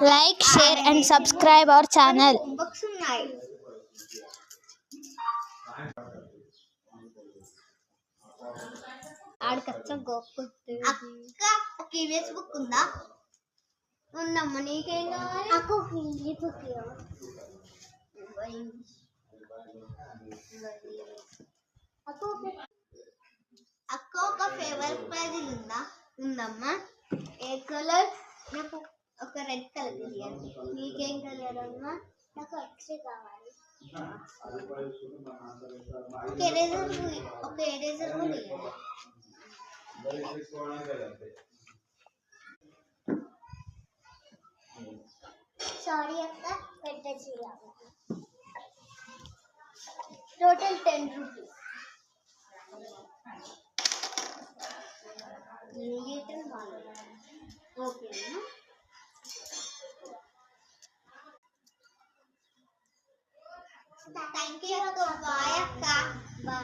Like, share and subscribe our channel. ఆడికచ్చ గొప్ప అక్క ఒక ఇమేజ్ బుక్ ఉందమ్మా నీకేం కావాలి అక్క ఒక ఫేవరెట్ పెన్సిల్ ఉందమ్మా ఏ కలర్ నాకు ఒక రెడ్ కలర్ ఇవ్వండి నీకేం కలర్ అమ్మా నాకు ఎక్స్ట్రా కావాలి ఒక ఎరేజర్ కూడా ఇవ్వండి సారీ అక్క పెట్టేసి టోటల్ 10 రూపీస్ ఓకేనా థ్యాంక్ యూ అక్క బాయ్ అక్క.